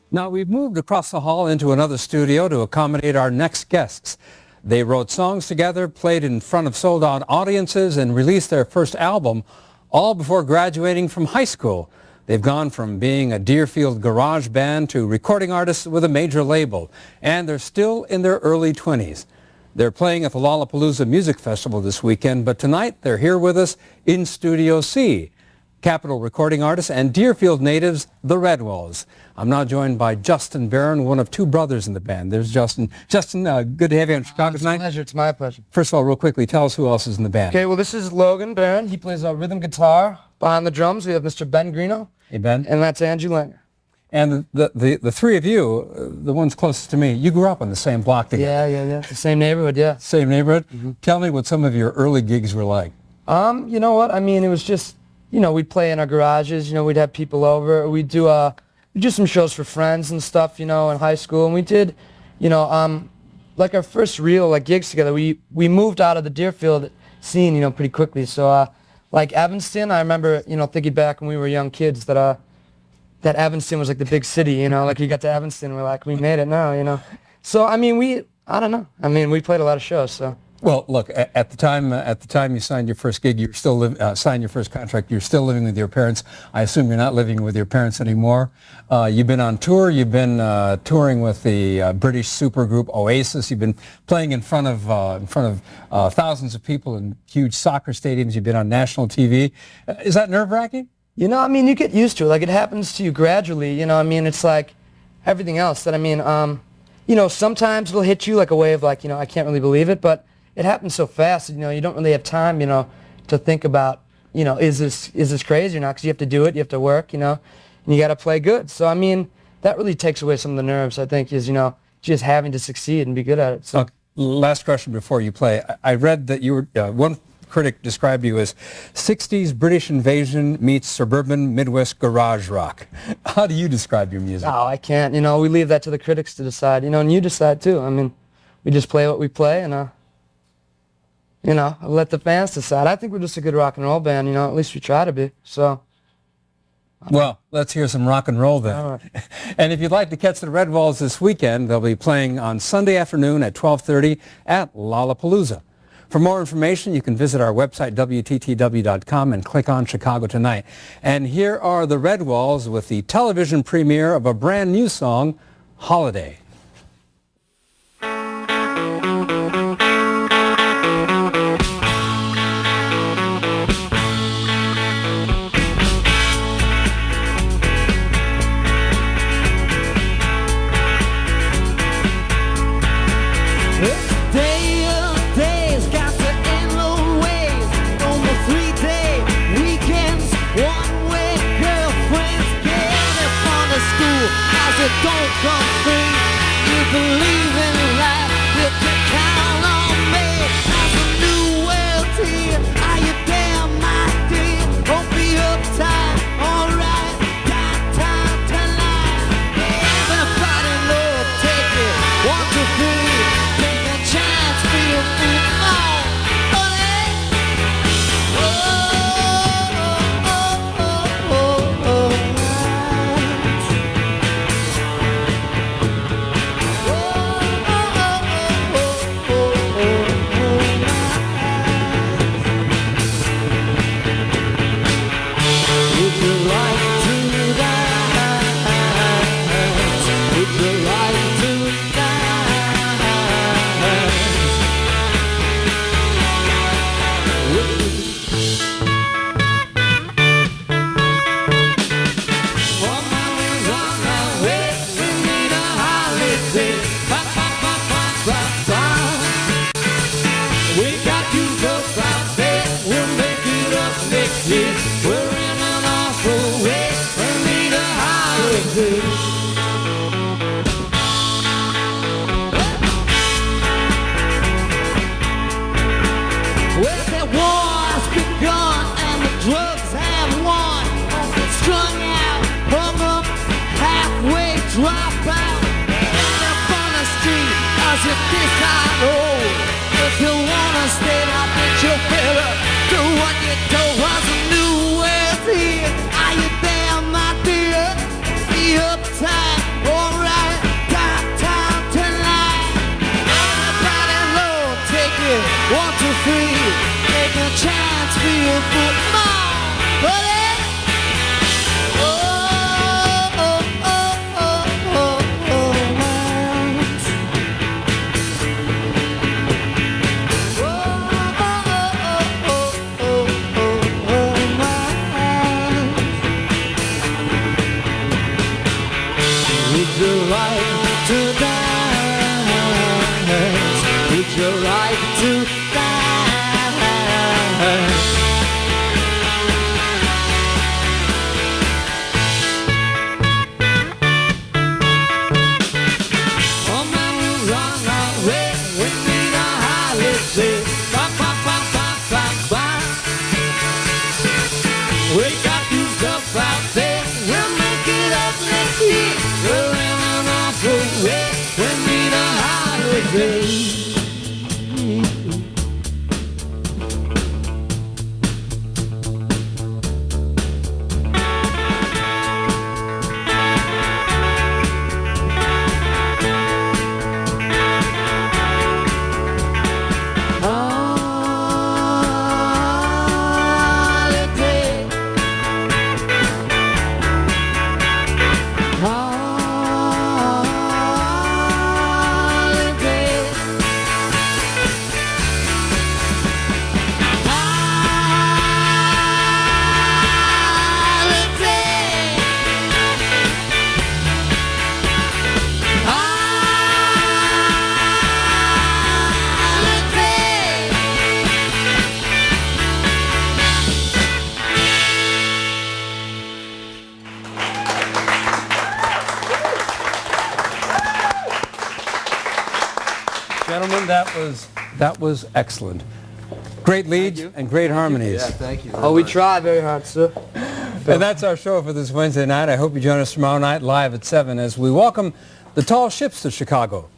Now, we've moved across the hall into another studio to accommodate our next guests. They wrote songs together, played in front of sold-out audiences, and released their first album, all before graduating from high school. They've gone from being a Deerfield garage band to recording artists with a major label, and they're still in their early 20s. They're playing at the Lollapalooza Music Festival this weekend, but tonight they're here with us in Studio C. Capitol recording artists and Deerfield natives, the Redwalls. I'm now joined by Justin Barron, one of two brothers in the band. There's Justin. Justin, good to have you in Chicago tonight. It's a pleasure. It's my pleasure. First of all, real quickly, tell us who else is in the band. Okay, well, this is Logan Barron. He plays rhythm guitar. Behind the drums, we have Mr. Ben Greeno. Hey, Ben. And that's Andrew Langer. And the three of you, the ones closest to me, you grew up on the same block together. Yeah. The same neighborhood, yeah. Same neighborhood? Mm-hmm. Tell me what some of your early gigs were like. You know what? I mean, it was just, we'd play in our garages. We'd have people over. We'd do some shows for friends and stuff, in high school. And we did, like our first real gigs together. We moved out of the Deerfield scene, pretty quickly. So, like Evanston, I remember, thinking back when we were young kids that Evanston was like the big city, like we got to Evanston, we're like, we made it now, So, I mean, I don't know. I mean, we played a lot of shows, so. Well, look, at the time you signed your first gig, you still signed your first contract, you're still living with your parents. I assume you're not living with your parents anymore. You've been on tour. You've been touring with the British supergroup Oasis. You've been playing in front of thousands of people in huge soccer stadiums. You've been on national TV. Is that nerve-wracking? I mean, you get used to it. Like, it happens to you gradually, I mean, it's like everything else that, I mean, sometimes it'll hit you like a wave, like, I can't really believe it, but it happens so fast, you don't really have time, to think about, is this crazy or not? Because you have to do it, you have to work, and you got to play good. So, I mean, that really takes away some of the nerves, I think, is, just having to succeed and be good at it. So. Okay. Last question before you play. I read that you were, one critic described you as 60s British invasion meets suburban Midwest garage rock. How do you describe your music? Oh, I can't. We leave that to the critics to decide, and you decide too. I mean, we just play what we play, and let the fans decide. I think we're just a good rock and roll band, at least we try to be, so. Well, let's hear some rock and roll then. All right. And if you'd like to catch the Redwalls this weekend, they'll be playing on Sunday afternoon at 12:30 at Lollapalooza. For more information, you can visit our website, WTTW.com, and click on Chicago Tonight. And here are the Redwalls with the television premiere of a brand new song, Holiday. Don't come free. You believe in life, you can count on me. There's a new world here. Are you there, my dear? Don't be uptight, alright. Got time tonight. Everybody know, take it. 1, 2, 3. Take a chance, feel move on. Well, the war's begun and the drugs have won. Strung out, hung up, halfway drop out. End up on the street as if this got old. If you wanna stay, I bet you better do what you told. Was a new world here. Are you there, my dear? Be uptight. beautiful. Come on, buddy. Would you like to dance? Would you like to dance? Oh man, we run away. We need a holiday. Ba ba ba ba ba ba. We got you stuff out there. We'll make it up next year. We're in an awful way. We need a holiday. Gentlemen, that was excellent. Great leads and great harmonies. Yeah, thank you. Oh, we try very hard, sir. And that's our show for this Wednesday night. I hope you join us tomorrow night live at 7 as we welcome the tall ships to Chicago.